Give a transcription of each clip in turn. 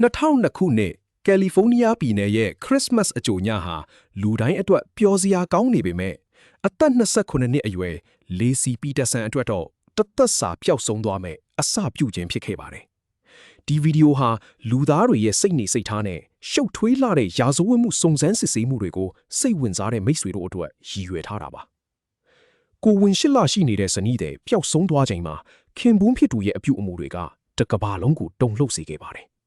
2002 ခုနှစ်ကယ်လီဖိုးနီးယားပြည်နယ်ရဲ့ခရစ်စမတ်အကြိုညဟာလူတိုင်းအတွက်ပျော်စရာကောင်းနေပေမဲ့အသက်28နှစ်အရွယ်လေစီပီတာဆန်အတွက်တော့တသက်စာပျောက်ဆုံးသွားမဲ့အစပြုခြင်းဖြစ်ခဲ့ပါတယ်။ဒီဗီဒီယိုဟာလူသားတွေရဲ့စိတ်နေစိတ်ထားနဲ့ရှုပ်ထွေးလာတဲ့ရာဇဝတ်မှုစုံစမ်းစစ်ဆေးမှုတွေကိုစိတ်ဝင်စားတဲ့မိတ်ဆွေတို့အတွက်ရည်ရွယ်ထားတာပါ။ကိုဝင်ရှိလရှိနေတဲ့ဇနီးတဲ့ပျောက်ဆုံးသွားချိန်မှာခင်ပွန်းဖြစ်သူရဲ့အပြုအမူတွေကတကဘာလုံးကိုတုန်လှုပ်စေခဲ့ပါတယ်။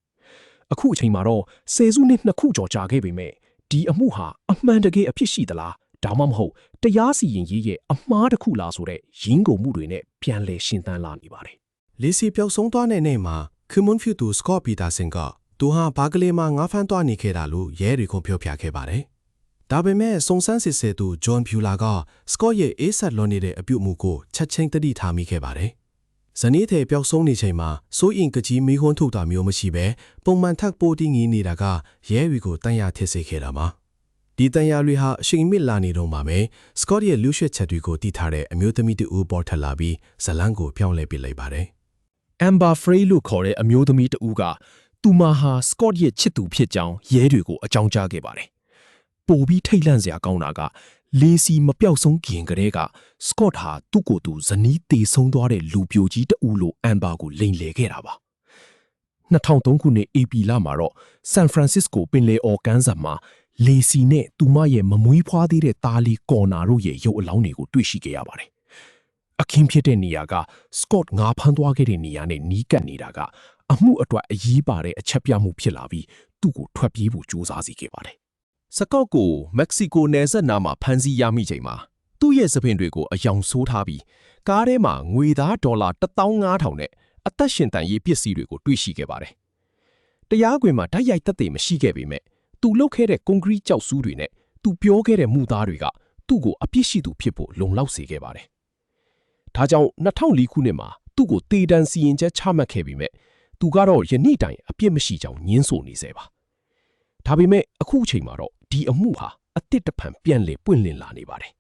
အခုအချိန်မှာတော့ဆယ်စုနှစ်2ခုကျော်ကြာခဲ့ပေမဲ့ဒီအမှုဟာအမှန်တကယ်အဖြစ်ရှိသလားဒါမှမဟုတ်တရားစီရင်ရေးရဲ့အမှားတစ်ခုလားဆိုတဲ့ရင်းကုန်မှုတွေနဲ့ပြန်လည်ရှင်းသန်းလာနေပါတယ်။လေစီပျောက်ဆုံးသွားတဲ့နေ့မှာခမွန်ဖျူတူစကော့ပီတာဆင်ကသူဟာဘာကလေးမှာငါးဖမ်းသွားနေခဲ့တာလို့ရဲတွေကပြောပြခဲ့ပါတယ်။ဒါပေမဲ့စုံစမ်းစစ်ဆေးသူဂျွန်ဖြူလာကစကော့ရဲ့အေးဆက်လွန်နေတဲ့အပြုအမူကိုချက်ချင်းသတိထားမိခဲ့ပါတယ်။ဇနီးတဲ့ပျောက်ဆုံးနေချိန်မှာစိုးရင်ကကြီးမိခွန်းထုတ်တာမျိုးမရှိဘဲပုံမှန်ထပ်ပိုးတီးငီးနေတာကရဲတွေကိုတန်ရာထစ်စေခဲ့တာပါ။ဒီတန်ရာတွေဟာအချိန်မစ်လာနေတော့မှပဲစကော့ရဲ့လူရွှက်ချက်တွေကိုတည်ထားတဲ့အမျိုးသမီးတူပေါ်ထလာပြီးဇလန်းကိုပြောင်းလဲပစ်လိုက်ပါတယ်။ Amber Frey လို့ခေါ်တဲ့အမျိုးသမီးတူကသူမဟာစကော့ရဲ့ချစ်သူဖြစ်ကြောင်းရဲတွေကိုအကြောင်းကြားခဲ့ပါတယ်။ပိုပြီးထိတ်လန့်စရာကောင်းတာကလေစီမပြောက်ဆုံးခင်ကလေးကစကော့ဟာသူ့ကိုယ်သူဇနီးတေဆုံးသွားတဲ့လူပြိုကြီးတူလို့အန်ဘာကိုလိန်လေခဲ့တာပါ2003ခုနှစ်ဧပြီလမှာတော့ဆန်ဖရန်စစ္စကိုပင်လယ်အော်ကမ်းစပ်မှာလေစီနဲ့သူမရဲ့မမွေးဖွားသေးတဲ့သားလေးကော်နာတို့ရဲ့ရုပ်အလောင်းတွေကိုတွေ့ရှိခဲ့ရပါတယ်အခင်းဖြစ်တဲ့နေရာကစကော့ငါးဖမ်းသွားခဲ့တဲ့နေရာနဲ့နီးကပ်နေတာကအမှုအတွက်အရေးပါတဲ့အချက်ပြမှုဖြစ်လာပြီးသူ့ကိုထွက်ပြေးဖို့ကြိုးစားစေခဲ့ပါတယ်စကော့ကိုမက္ကဆီကိုနယ်စပ်နားမှာဖမ်းဆီးရမိချိန်မှာသူ့ရဲ့သပင်တွေကိုအယောင်ဆိုးထားပြီးကားထဲမှာငွေသားဒေါ်လာ15000နဲ့အသက်ရှင်တန်ရေးပစ္စည်းတွေကိုတွေ့ရှိခဲ့ပါတယ်။တရားခွင်မှာတိုက်ရိုက်သက်သေမရှိခဲ့ပေမဲ့သူလှုပ်ခဲ့တဲ့ကွန်ကရစ်ကျောက်ဆူးတွေနဲ့သူပြောခဲ့တဲ့မှုသားတွေကသူ့ကိုအပြစ်ရှိသူဖြစ်ဖို့လုံလောက်စေခဲ့ပါတယ်။ဒါကြောင့်2004ခုနှစ်မှာသူ့ကိုတေတံစီရင်ချက်ချမှတ်ခဲ့ပေမဲ့သူကတော့ယနေ့တိုင်အပြစ်မရှိကြောင်းညင်းဆိုနေစေပါ။ဒါပေမဲ့အခုအချိန်မှာတော့ဒီအမှုဟာအတစ်တဖန်ပြန်လေပွင့်လင်းလာနေပါတယ်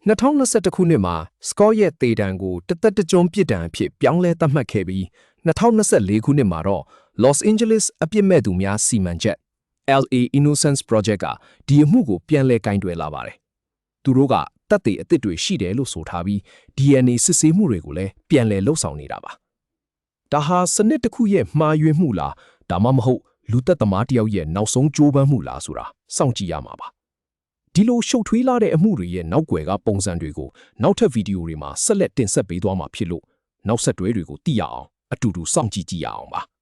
2021ခုနှစ်မှာစကော့ရဲ့တေတံကိုတသက်တကြွပြစ်ဒဏ်အဖြစ်ပြောင်းလဲသတ်မှတ်ခဲ့ပြီး2024ခုနှစ်မှာတော့ Los Angeles အပြစ်မဲ့သူများစီမံချက် LA Innocence Project ကဒီအမှုကိုပြန်လဲကင်တွယ်လာပါတယ်။သူတို့ကတပ်တွေအသစ်တွေရှိတယ်လို့ဆိုထားပြီး DNA စစ်ဆေးမှုတွေကိုလည်းပြန်လဲလှုပ်ဆောင်နေတာပါ။ဒါဟာစနစ်တစ်ခုရဲ့မှားယွင်းမှုလားဒါမှမဟုတ်လူသက်သမားတယောက်ရဲ့နောက်ဆုံးကြိုးပမ်းမှုလားဆိုတာစောင့်ကြည့်ရမှာပါ။ဒီလိုရှုပ်ထွေးလာတဲ့အမှုတွေရဲ့နောက်ွယ်ကပုံစံတွေကိုနောက်ထပ်ဗီဒီယိုတွေမှာဆက်လက်တင်ဆက်ပေးသွားမှာဖြစ်လို့နောက်ဆက်တွဲတွေကိုသိရအောင်အတူတူစောင့်ကြည့်ကြည့်ရအောင်ပါ။